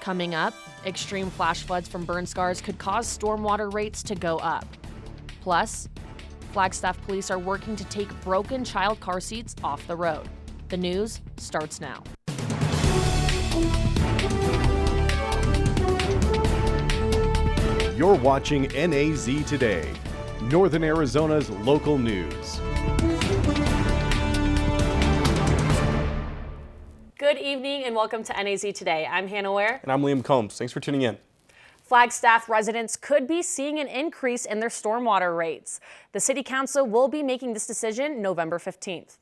Coming up, extreme flash floods from burn scars could cause stormwater rates to go up. Plus, Flagstaff police are working to take broken child car seats off the road. The news starts now. You're watching NAZ Today, Northern Arizona's local news. Good evening and welcome to NAZ Today. I'm Hannah Ware. And I'm Liam Combs. Thanks for tuning in. Flagstaff residents could be seeing an increase in their stormwater rates. The City Council will be making this decision November 15th.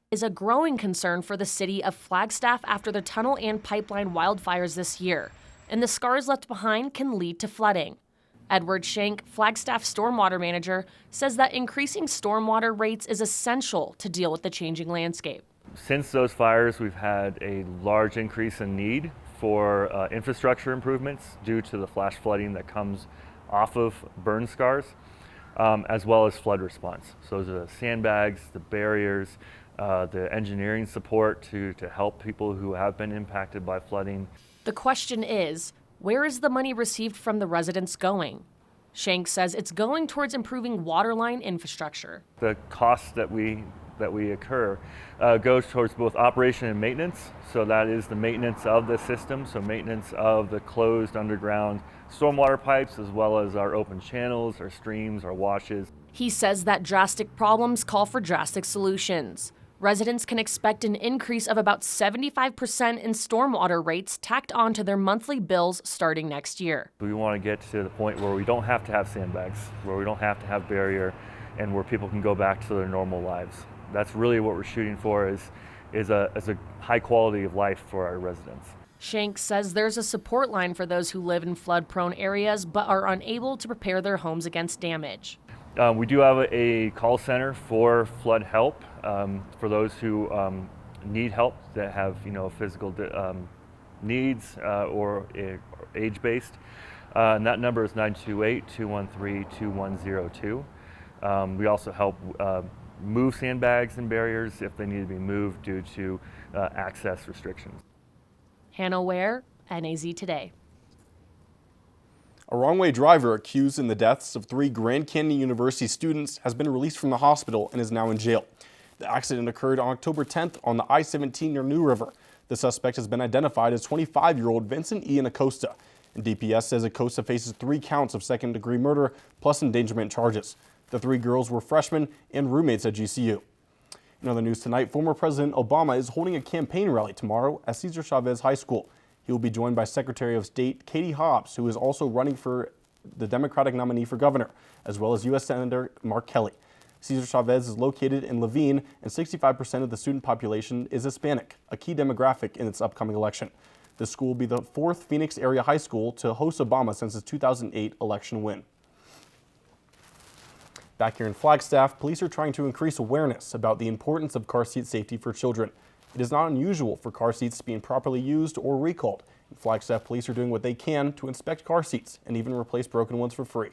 Is a growing concern for the city of Flagstaff after the tunnel and pipeline wildfires this year, and the scars left behind can lead to flooding. Edward Shank, Flagstaff stormwater manager, says that increasing stormwater rates is essential to deal with the changing landscape. Since those fires, we've had a large increase in need for infrastructure improvements due to the flash flooding that comes off of burn scars, as well as flood response. So the sandbags, the barriers, the engineering support to help people who have been impacted by flooding. The question is, where is the money received from the residents going? Shank says it's going towards improving waterline infrastructure. The costs that we incur goes towards both operation and maintenance. So that is the maintenance of the system, so maintenance of the closed underground stormwater pipes, as well as our open channels, our streams, our washes. He says that drastic problems call for drastic solutions. Residents can expect an increase of about 75% in stormwater rates tacked onto their monthly bills starting next year. We want to get to the point where we don't have to have sandbags, where we don't have to have barrier, and where people can go back to their normal lives. That's really what we're shooting for, is a high quality of life for our residents. Shank says there's a support line for those who live in flood-prone areas but are unable to prepare their homes against damage. We do have a call center for flood help for those who need help, that have physical needs or age-based. And that number is 928-213-2102. We also help move sandbags and barriers if they need to be moved due to access restrictions. Hannah Ware, NAZ Today. A wrong-way driver accused in the deaths of 3 Grand Canyon University students has been released from the hospital and is now in jail. The accident occurred on October 10th on the I-17 near New River. The suspect has been identified as 25-year-old Vincent Ian Acosta, and DPS says Acosta faces 3 counts of second-degree murder plus endangerment charges. The 3 girls were freshmen and roommates at GCU. In other news tonight, former President Obama is holding a campaign rally tomorrow at Cesar Chavez High School. He will be joined by Secretary of State Katie Hobbs, who is also running for the Democratic nominee for governor, as well as U.S. Senator Mark Kelly. Cesar Chavez is located in Levine, and 65% of the student population is Hispanic, a key demographic in its upcoming election. The school will be the 4th Phoenix area high school to host Obama since his 2008 election win. Back here in Flagstaff, police are trying to increase awareness about the importance of car seat safety for children. It is not unusual for car seats being properly used or recalled. Flagstaff police are doing what they can to inspect car seats and even replace broken ones for free.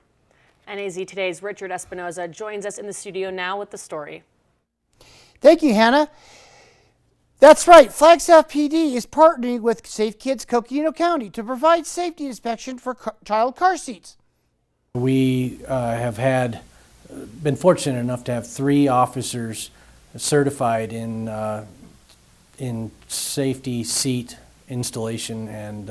NAZ Today's Richard Espinoza joins us in the studio now with the story. Thank you, Hannah. That's right. Flagstaff PD is partnering with Safe Kids Coconino County to provide safety inspection for child car seats. We been fortunate enough to have 3 officers certified in safety seat installation, and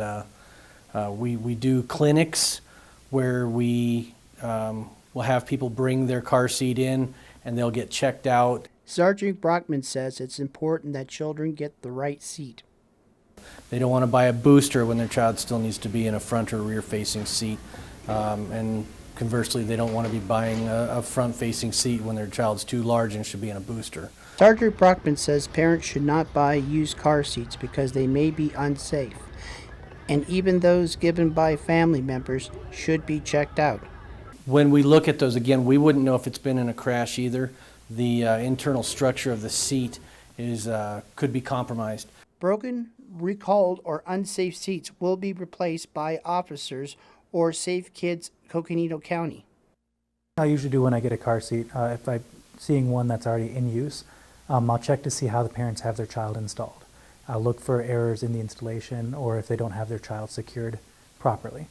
we do clinics where we will have people bring their car seat in and they'll get checked out. Sergeant Brockman says it's important that children get the right seat. They don't want to buy a booster when their child still needs to be in a front or rear facing seat, and conversely, they don't want to be buying a front-facing seat when their child's too large and should be in a booster. Sergeant Brockman says parents should not buy used car seats because they may be unsafe, and even those given by family members should be checked out. When we look at those, again, we wouldn't know if it's been in a crash either. The internal structure of the seat could be compromised. Broken, recalled, or unsafe seats will be replaced by officers or Safe Kids Coconino County. I usually do when I get a car seat. If I'm seeing one that's already in use, I'll check to see how the parents have their child installed. I'll look for errors in the installation or if they don't have their child secured properly.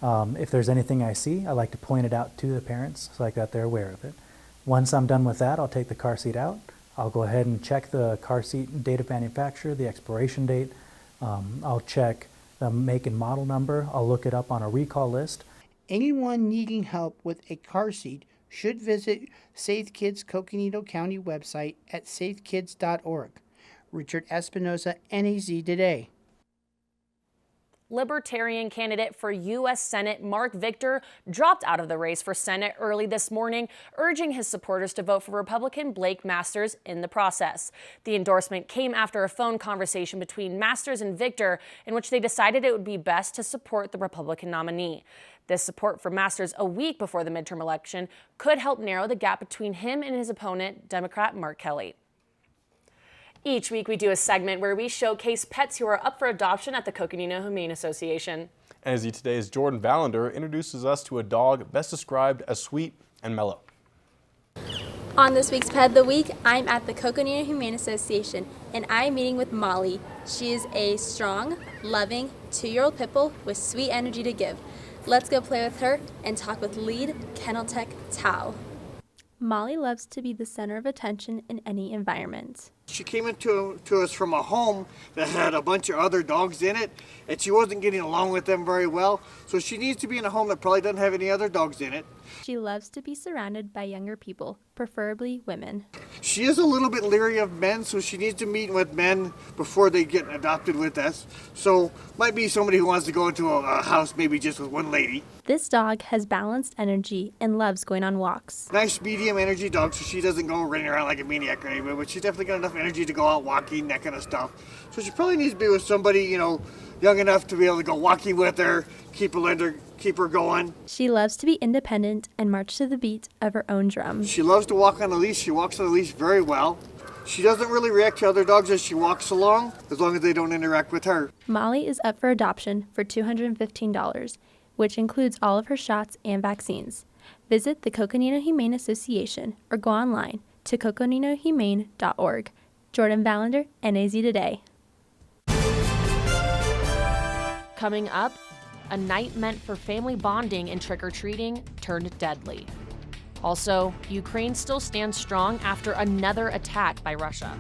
If there's anything I see, I like to point it out to the parents so that they're aware of it. Once I'm done with that, I'll take the car seat out. I'll go ahead and check the car seat date of manufacture, the expiration date. I'll check the make and model number. I'll look it up on a recall list. Anyone needing help with a car seat should visit Safe Kids Coconino County website at safekids.org. Richard Espinoza, NAZ Today. Libertarian candidate for U.S. Senate Mark Victor dropped out of the race for Senate early this morning, urging his supporters to vote for Republican Blake Masters in the process. The endorsement came after a phone conversation between Masters and Victor in which they decided it would be best to support the Republican nominee. This support for Masters a week before the midterm election could help narrow the gap between him and his opponent, Democrat Mark Kelly. Each week we do a segment where we showcase pets who are up for adoption at the Coconino Humane Association. NAZ Today's Jordan Valander introduces us to a dog best described as sweet and mellow. On this week's Pet of the Week, I'm at the Coconino Humane Association and I'm meeting with Molly. She is a strong, loving 2-year-old pit bull with sweet energy to give. Let's go play with her and talk with lead kennel tech Tao. Molly loves to be the center of attention in any environment. She came into us from a home that had a bunch of other dogs in it, and she wasn't getting along with them very well. So she needs to be in a home that probably doesn't have any other dogs in it. She loves to be surrounded by younger people, preferably women. She is a little bit leery of men, so she needs to meet with men before they get adopted with us. So might be somebody who wants to go into a house maybe just with one lady. This dog has balanced energy and loves going on walks. Nice medium energy dog, so she doesn't go running around like a maniac or anything, but she's definitely got enough energy to go out walking, that kind of stuff. So she probably needs to be with somebody, young enough to be able to go walking with her, keep her going. She loves to be independent and march to the beat of her own drum. She loves to walk on a leash. She walks on a leash very well. She doesn't really react to other dogs as she walks along, as long as they don't interact with her. Molly is up for adoption for $215, which includes all of her shots and vaccines. Visit the Coconino Humane Association or go online to coconinohumane.org. Jordan Valander, NAZ Today. Coming up, a night meant for family bonding and trick-or-treating turned deadly. Also, Ukraine still stands strong after another attack by Russia.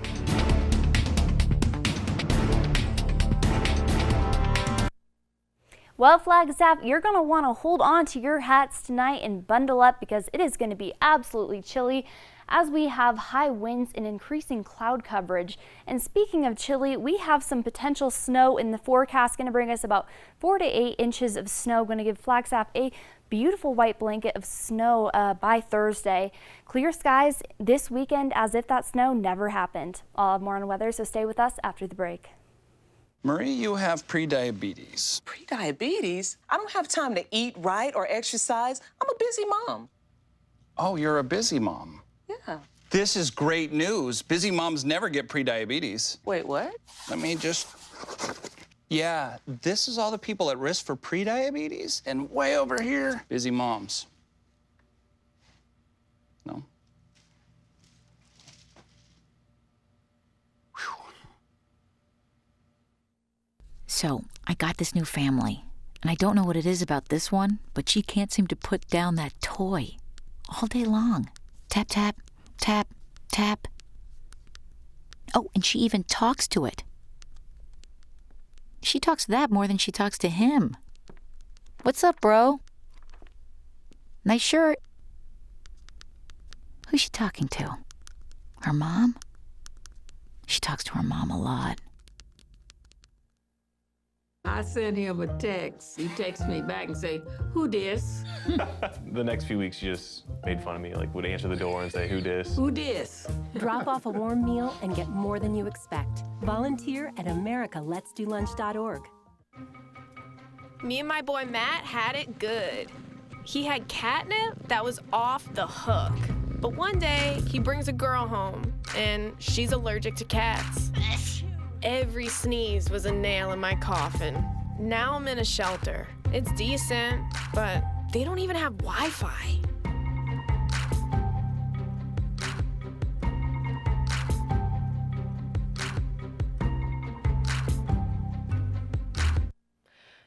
Well, Flagstaff, you're going to want to hold on to your hats tonight and bundle up because it is going to be absolutely chilly as we have high winds and increasing cloud coverage. And speaking of chilly, we have some potential snow in the forecast, going to bring us about 4 to 8 inches of snow, going to give Flagstaff a beautiful white blanket of snow by Thursday. Clear skies this weekend as if that snow never happened. I'll have more on weather, so stay with us after the break. Marie, you have prediabetes. Prediabetes? I don't have time to eat right or exercise. I'm a busy mom. Oh, you're a busy mom. Yeah. This is great news. Busy moms never get prediabetes. Wait, what? Let me just... Yeah, this is all the people at risk for prediabetes, and way over here, busy moms. No? So, I got this new family, and I don't know what it is about this one, but she can't seem to put down that toy all day long. Tap, tap, tap, tap. Oh, and she even talks to it. She talks to that more than she talks to him. What's up, bro? Nice shirt. Who's she talking to? Her mom? She talks to her mom a lot. I sent him a text. He texts me back and say, "Who dis?" The next few weeks, she just made fun of me, like would answer the door and say, "Who dis?" Who dis? Drop off a warm meal and get more than you expect. Volunteer at americaletsdolunch.org. Me and my boy Matt had it good. He had catnip that was off the hook. But one day, he brings a girl home, and she's allergic to cats. Every sneeze was a nail in my coffin. Now I'm in a shelter. It's decent, but they don't even have Wi-Fi.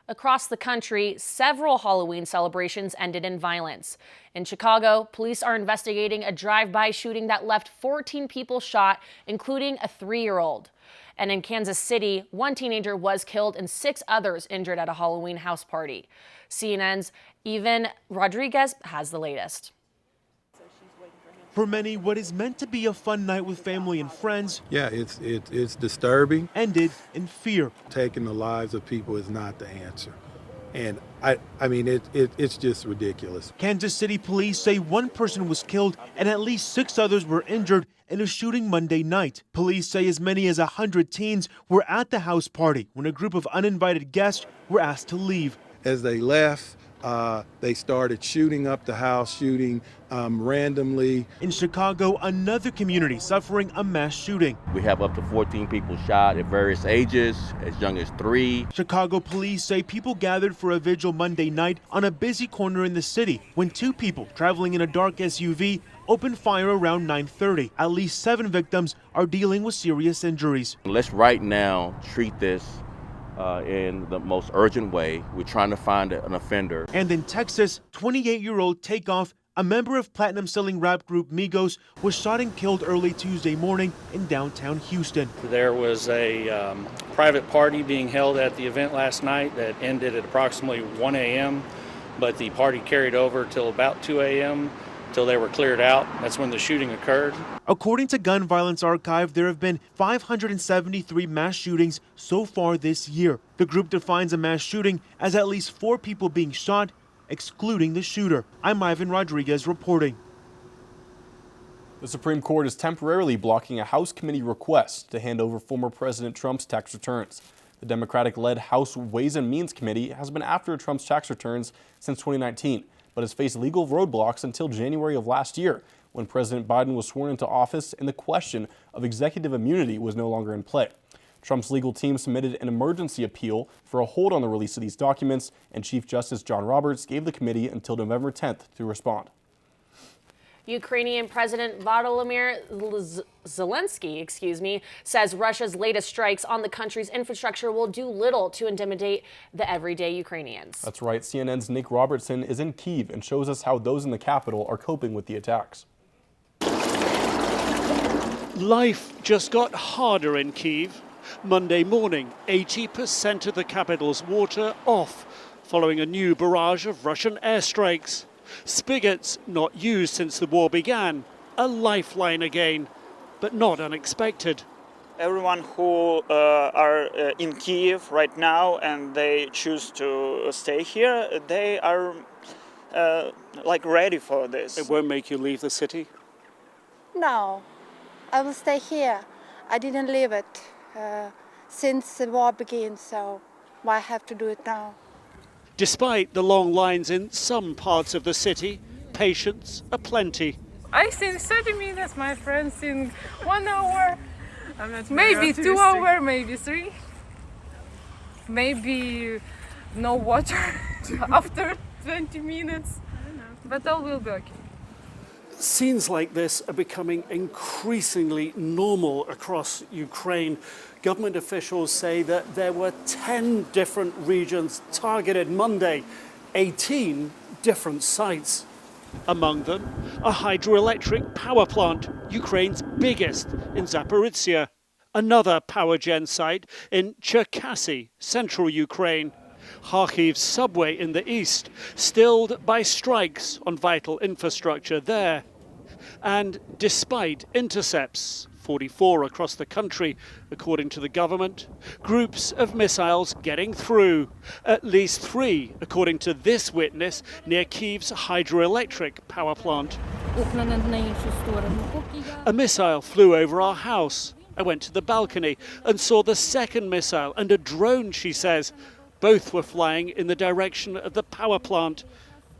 Across the country, several Halloween celebrations ended in violence. In Chicago, police are investigating a drive-by shooting that left 14 people shot, including a 3-year-old. And in Kansas City, one teenager was killed and 6 others injured at a Halloween house party. CNN's Evan Rodriguez has the latest. For many, what is meant to be a fun night with family and friends, yeah, it's disturbing. Ended in fear. Taking the lives of people is not the answer. And I mean, it's just ridiculous. Kansas City police say one person was killed and at least 6 others were injured in a shooting Monday night. Police say as many as 100 teens were at the house party when a group of uninvited guests were asked to leave. As they left, they started shooting up the house, shooting randomly. In Chicago, another community suffering a mass shooting. We have up to 14 people shot at various ages, as young as 3. Chicago police say people gathered for a vigil Monday night on a busy corner in the city when 2 people traveling in a dark SUV opened fire around 9:30. At least 7 victims are dealing with serious injuries. Let's right now treat this in the most urgent way. We're trying to find an offender. And in Texas, 28-year-old Takeoff, a member of platinum-selling rap group Migos, was shot and killed early Tuesday morning in downtown Houston. There was a private party being held at the event last night that ended at approximately 1 a.m., but the party carried over till about 2 a.m., till they were cleared out. That's when the shooting occurred. According to Gun Violence Archive, there have been 573 mass shootings so far this year. The group defines a mass shooting as at least 4 people being shot, excluding the shooter. I'm Ivan Rodriguez reporting. The Supreme Court is temporarily blocking a House committee request to hand over former President Trump's tax returns. The Democratic-led House Ways and Means Committee has been after Trump's tax returns since 2019, but has faced legal roadblocks until January of last year, when President Biden was sworn into office and the question of executive immunity was no longer in play. Trump's legal team submitted an emergency appeal for a hold on the release of these documents, and Chief Justice John Roberts gave the committee until November 10th to respond. Ukrainian President Volodymyr Zelensky, says Russia's latest strikes on the country's infrastructure will do little to intimidate the everyday Ukrainians. That's right. CNN's Nick Robertson is in Kyiv and shows us how those in the capital are coping with the attacks. Life just got harder in Kyiv. Monday morning, 80% of the capital's water off, following a new barrage of Russian airstrikes. Spigots not used since the war began, a lifeline again, but not unexpected. Everyone who are in Kyiv right now and they choose to stay here, they are ready for this. It won't make you leave the city? No, I will stay here. I didn't leave it since the war began, so why have to do it now? Despite the long lines in some parts of the city, patients aplenty. I think 30 minutes, my friends think 1 hour, maybe 2 hours, maybe 3. Maybe no water after 20 minutes, but all will be okay. Scenes like this are becoming increasingly normal across Ukraine. Government officials say that there were 10 different regions targeted Monday, 18 different sites. Among them, a hydroelectric power plant, Ukraine's biggest, in Zaporizhia. Another power gen site in Cherkasy, central Ukraine. Kharkiv's subway in the east, stilled by strikes on vital infrastructure there. And despite intercepts, 44 across the country, according to the government, groups of missiles getting through. At least 3, according to this witness, near Kyiv's hydroelectric power plant. A missile flew over our house. I went to the balcony and saw the second missile and a drone, she says. Both were flying in the direction of the power plant.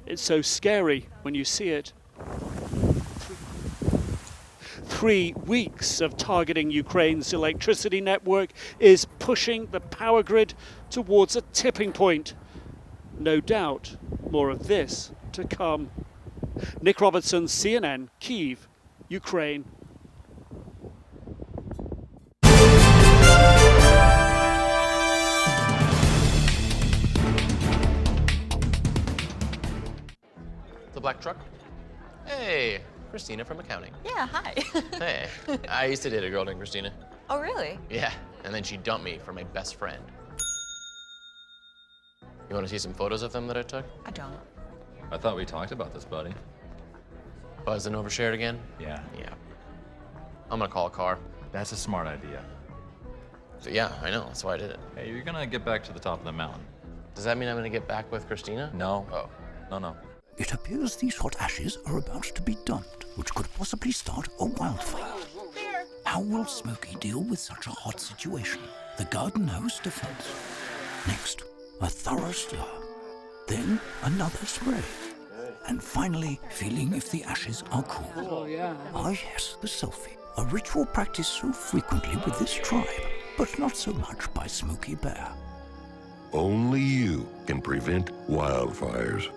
It's so scary when you see it. 3 weeks of targeting Ukraine's electricity network is pushing the power grid towards a tipping point. No doubt, more of this to come. Nick Robertson, CNN, Kyiv, Ukraine. black truck. Hey, Christina from accounting. Yeah, hi. Hey, I used to date a girl named Christina. Oh, really? Yeah, and then she dumped me for my best friend. You want to see some photos of them that I took? I don't. I thought we talked about this, buddy. Buzzed and overshared again? Yeah. Yeah. I'm gonna call a car. That's a smart idea. So yeah, I know, that's why I did it. Hey, you're gonna get back to the top of the mountain. Does that mean I'm gonna get back with Christina? No. Oh. No. It appears these hot ashes are about to be dumped, which could possibly start a wildfire. How will Smokey deal with such a hot situation? The garden hose defense. Next, a thorough stir. Then another spray. And finally, feeling if the ashes are cool. Oh, yeah. Ah, yes, the selfie. A ritual practiced so frequently with this tribe, but not so much by Smokey Bear. Only you can prevent wildfires.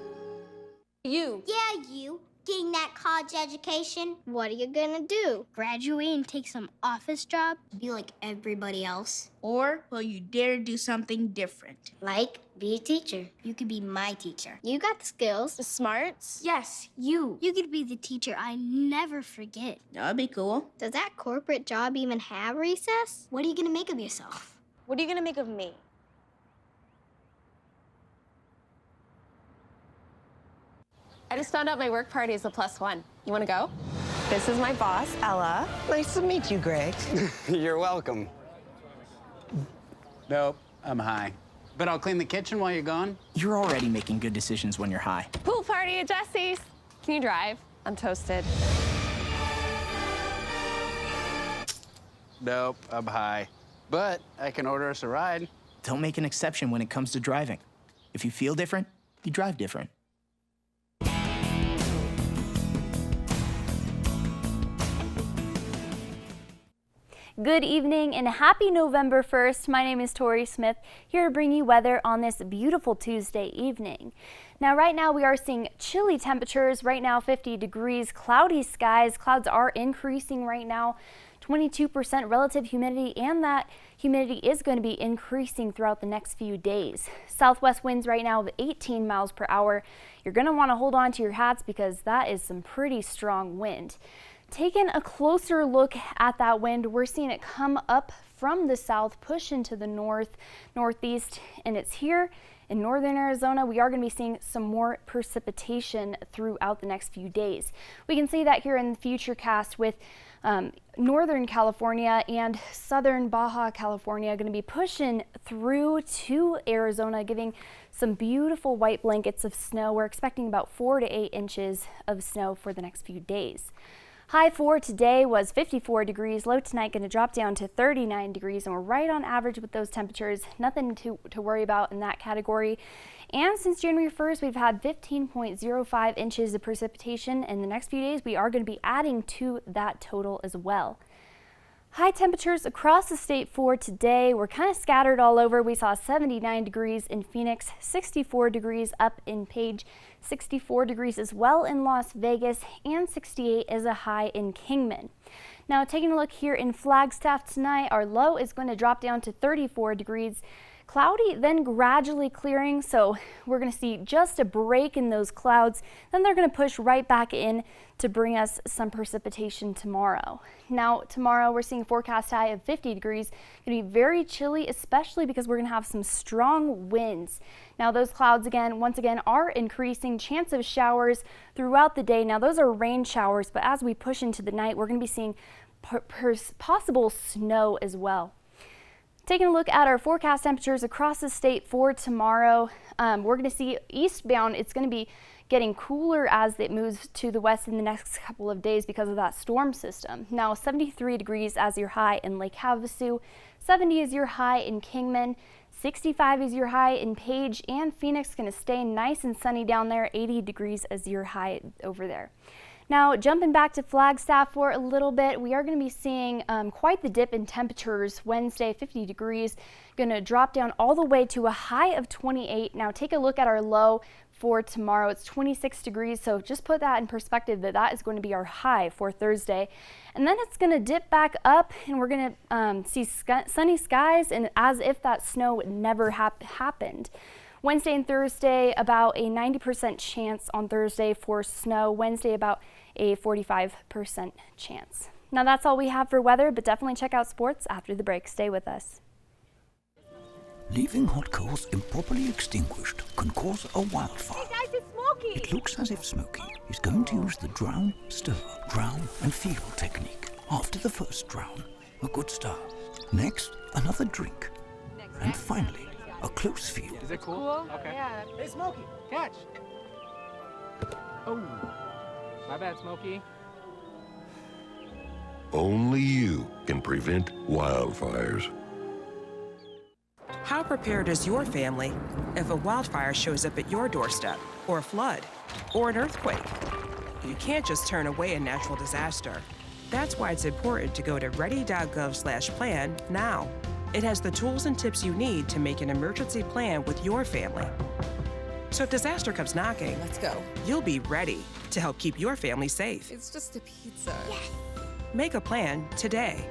You. Yeah, you. Getting that college education. What are you gonna do? Graduate and take some office job? Be like everybody else? Or will you dare do something different? Like be a teacher. You could be my teacher. You got the skills. The smarts? Yes, you. You could be the teacher I never forget. That'd be cool. Does that corporate job even have recess? What are you gonna make of yourself? What are you gonna make of me? I just found out my work party is a +1. You want to go? This is my boss, Ella. Nice to meet you, Greg. You're welcome. Nope, I'm high. But I'll clean the kitchen while you're gone. You're already making good decisions when you're high. Pool party at Jesse's. Can you drive? I'm toasted. Nope, I'm high. But I can order us a ride. Don't make an exception when it comes to driving. If you feel different, you drive different. Good evening and happy November 1st. My name is Tori Smith, here to bring you weather on this beautiful Tuesday evening. Now, right now we are seeing chilly temperatures. Right now, 50 degrees, cloudy skies. Clouds are increasing right now. 22% relative humidity, and that humidity is going to be increasing throughout the next few days. Southwest winds right now of 18 miles per hour. You're going to want to hold on to your hats because that is some pretty strong wind. Taking a closer look at that wind, we're seeing it come up from the south, push into the northeast, and it's here in northern Arizona. We are going to be seeing some more precipitation throughout the next few days. We can see that here in the futurecast with northern California and southern Baja California going to be pushing through to Arizona, giving some beautiful white blankets of snow. We're expecting about 4 to 8 inches of snow for the next few days. High for today was 54 degrees. Low tonight going to drop down to 39 degrees, and we're right on average with those temperatures. Nothing to worry about in that category. And since January 1st, we've had 15.05 inches of precipitation. In the next few days, we are going to be adding to that total as well. High temperatures across the state for today were kind of scattered all over. We saw 79 degrees in Phoenix, 64 degrees up in Page, 64 degrees as well in Las Vegas, and 68 is a high in Kingman. Now, taking a look here in Flagstaff tonight, our low is going to drop down to 34 degrees. Cloudy, then gradually clearing, so we're going to see just a break in those clouds. Then they're going to push right back in to bring us some precipitation tomorrow. Now, tomorrow we're seeing a forecast high of 50 degrees. Going to be very chilly, especially because we're going to have some strong winds. Now, those clouds once again, are increasing. Chance of showers throughout the day. Now, those are rain showers, but as we push into the night, we're going to be seeing possible snow as well. Taking a look at our forecast temperatures across the state for tomorrow, we're going to see eastbound, it's going to be getting cooler as it moves to the west in the next couple of days because of that storm system. Now, 73 degrees as your high in Lake Havasu, 70 is your high in Kingman, 65 is your high in Page, and Phoenix going to stay nice and sunny down there, 80 degrees as your high over there. Now, jumping back to Flagstaff for a little bit, we are going to be seeing quite the dip in temperatures. Wednesday, 50 degrees, going to drop down all the way to a high of 28. Now, take a look at our low for tomorrow. It's 26 degrees, so just put that in perspective that is going to be our high for Thursday. And then it's going to dip back up, and we're going to see sunny skies and as if that snow never happened. Wednesday and Thursday, about a 90% chance on Thursday for snow. Wednesday, about a 45% chance. Now that's all we have for weather, but definitely check out sports after the break. Stay with us. Leaving hot coals improperly extinguished can cause a wildfire. Hey guys, it's Smokey! It looks as if Smokey is going to use the drown, stir, drown and feel technique. After the first drown, a good start. Next, another drink. And finally, a close feel. Is it cool? Okay. Yeah. Hey, Smokey, catch! Oh, my bad, Smokey. Only you can prevent wildfires. How prepared is your family if a wildfire shows up at your doorstep, or a flood, or an earthquake? You can't just turn away a natural disaster. That's why it's important to go to ready.gov/plan now. It has the tools and tips you need to make an emergency plan with your family. So if disaster comes knocking, let's go. You'll be ready to help keep your family safe. It's just a pizza. Yes. Make a plan today.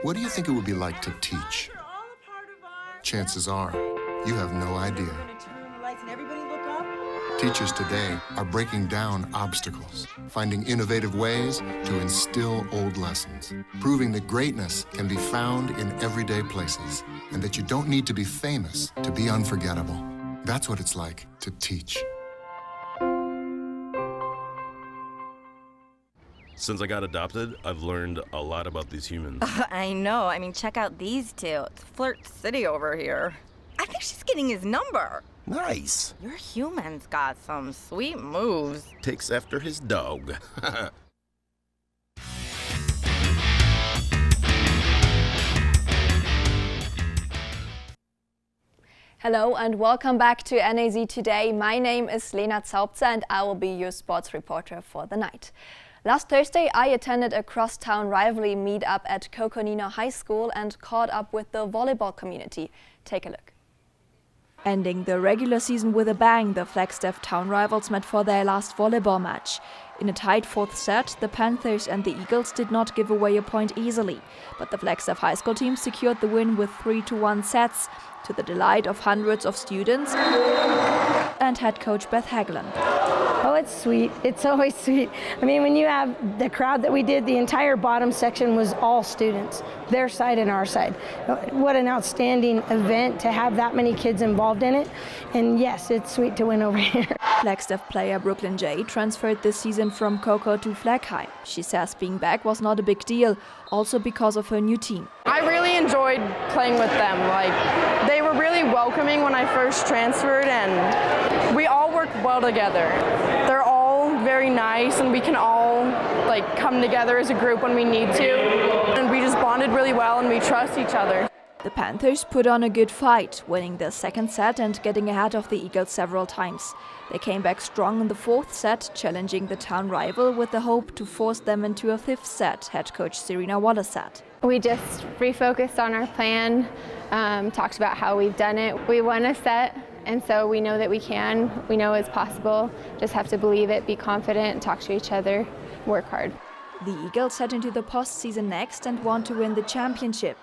What do you think it would be like to teach? Chances are, you have no idea. Teachers today are breaking down obstacles, finding innovative ways to instill old lessons, proving that greatness can be found in everyday places, and that you don't need to be famous to be unforgettable. That's what it's like to teach. Since I got adopted, I've learned a lot about these humans. I know. I mean, check out these two. It's Flirt City over here. I think she's getting his number. Nice. Your human's got some sweet moves. Takes after his dog. Hello and welcome back to NAZ Today. My name is Lena Zaubzer and I will be your sports reporter for the night. Last Thursday, I attended a cross-town rivalry meet-up at Coconino High School and caught up with the volleyball community. Take a look. Ending the regular season with a bang, the Flagstaff town rivals met for their last volleyball match. In a tight fourth set, the Panthers and the Eagles did not give away a point easily, but the Flagstaff high school team secured the win with 3-1 sets, to the delight of hundreds of students and head coach Beth Hagelin. Oh, it's sweet. It's always sweet. I mean, when you have the crowd that we did, the entire bottom section was all students, their side and our side. What an outstanding event to have that many kids involved in it. And yes, it's sweet to win over here. Flagstaff player Brooklyn J transferred this season from Coco to Flag High. She says being back was not a big deal, also because of her new team. I really enjoyed playing with them. They were really welcoming when I first transferred, and we all work well together. They're all very nice, and we can all come together as a group when we need to. And we just bonded really well, and we trust each other. The Panthers put on a good fight, winning the second set and getting ahead of the Eagles several times. They came back strong in the fourth set, challenging the town rival with the hope to force them into a fifth set, head coach Serena Wallace said. We just refocused on our plan, talked about how we've done it. We won a set, and so we know that we can. We know it's possible. Just have to believe it, be confident, talk to each other, work hard. The Eagles head into the postseason next and want to win the championship.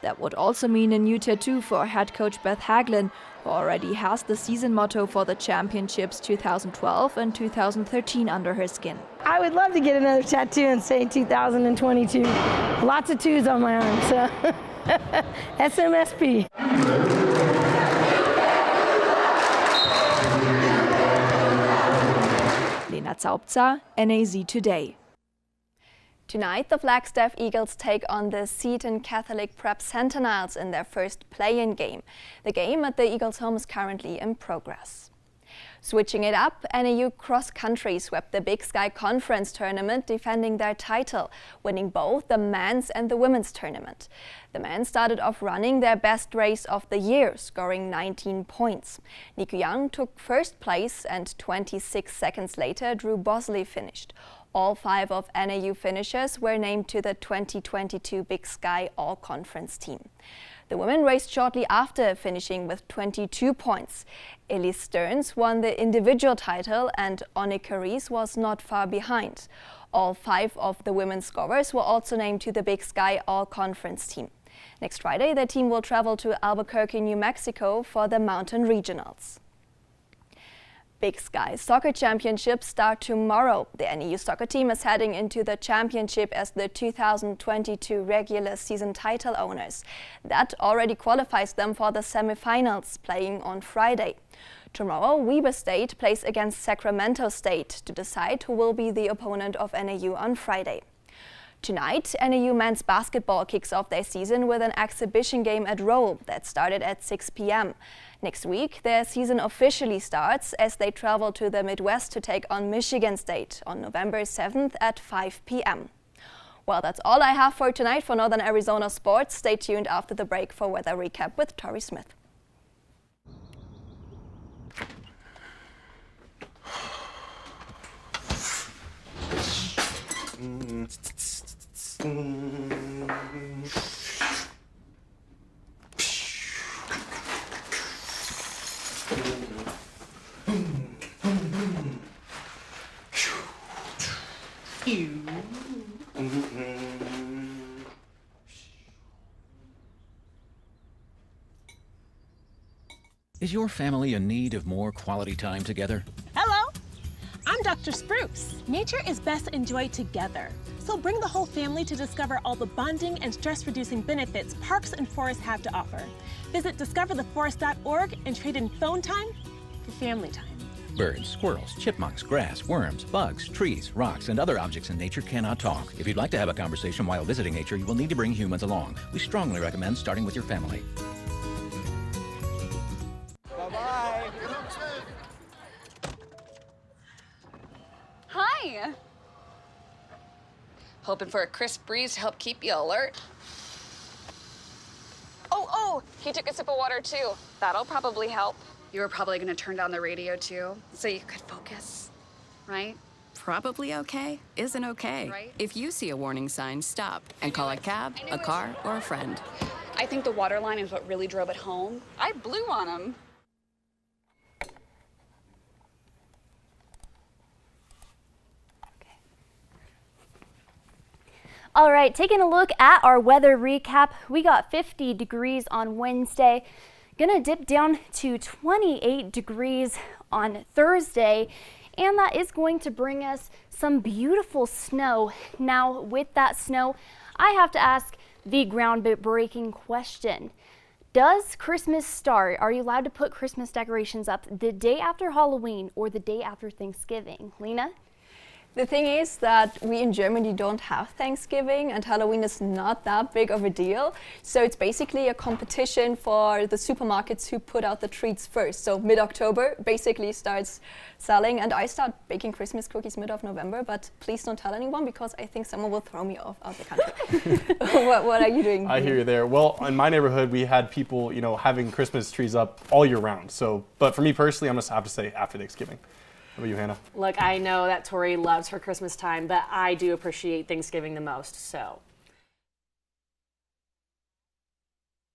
That would also mean a new tattoo for head coach Beth Hagelin, who already has the season motto for the championships 2012 and 2013 under her skin. I would love to get another tattoo and say 2022. Lots of twos on my arm, so SMSP. Lena Zaubzer, NAZ Today. Tonight, the Flagstaff Eagles take on the Seton Catholic Prep Sentinels in their first play-in game. The game at the Eagles' home is currently in progress. Switching it up, NAU Cross Country swept the Big Sky Conference tournament, defending their title, winning both the men's and the women's tournament. The men started off running their best race of the year, scoring 19 points. Nico Young took first place and 26 seconds later Drew Bosley finished. All 5 of NAU finishers were named to the 2022 Big Sky All-Conference team. The women raced shortly after, finishing with 22 points. Elise Stearns won the individual title and Annika Ries was not far behind. All 5 of the women's scorers were also named to the Big Sky All-Conference team. Next Friday, the team will travel to Albuquerque, New Mexico for the Mountain Regionals. Big Sky Soccer Championships start tomorrow. The NAU soccer team is heading into the championship as the 2022 regular season title owners. That already qualifies them for the semifinals, playing on Friday. Tomorrow, Weber State plays against Sacramento State to decide who will be the opponent of NAU on Friday. Tonight, NAU men's basketball kicks off their season with an exhibition game at Roll that started at 6 p.m. Next week, their season officially starts as they travel to the Midwest to take on Michigan State on November 7th at 5 p.m. Well, that's all I have for tonight for Northern Arizona sports. Stay tuned after the break for weather recap with Tori Smith. Is your family in need of more quality time together? Hello, I'm Dr. Spruce. Nature is best enjoyed together. So bring the whole family to discover all the bonding and stress-reducing benefits parks and forests have to offer. Visit discovertheforest.org and trade in phone time for family time. Birds, squirrels, chipmunks, grass, worms, bugs, trees, rocks, and other objects in nature cannot talk. If you'd like to have a conversation while visiting nature, you will need to bring humans along. We strongly recommend starting with your family. Bye-bye. Hi. Hoping for a crisp breeze to help keep you alert. Oh, he took a sip of water too. That'll probably help. You were probably gonna turn down the radio too, so you could focus, right? Probably okay isn't okay. Right? If you see a warning sign, stop and call a cab, a car, or a friend. I think the water line is what really drove it home. I blew on him. All right, taking a look at our weather recap, we got 50 degrees on Wednesday. Gonna dip down to 28 degrees on Thursday, and that is going to bring us some beautiful snow. Now, with that snow, I have to ask the groundbreaking question. Does Christmas start? Are you allowed to put Christmas decorations up the day after Halloween or the day after Thanksgiving? Lena? The thing is that we in Germany don't have Thanksgiving and Halloween is not that big of a deal. So it's basically a competition for the supermarkets who put out the treats first. So mid-October basically starts selling and I start baking Christmas cookies mid of November, but please don't tell anyone because I think someone will throw me out the country. What are you doing? I hear you there. Well, in my neighborhood, we had people, having Christmas trees up all year round. So, but for me personally, I'm going to have to say after Thanksgiving. How about you, Hannah? Look, I know that Tori loves her Christmas time, but I do appreciate Thanksgiving the most. So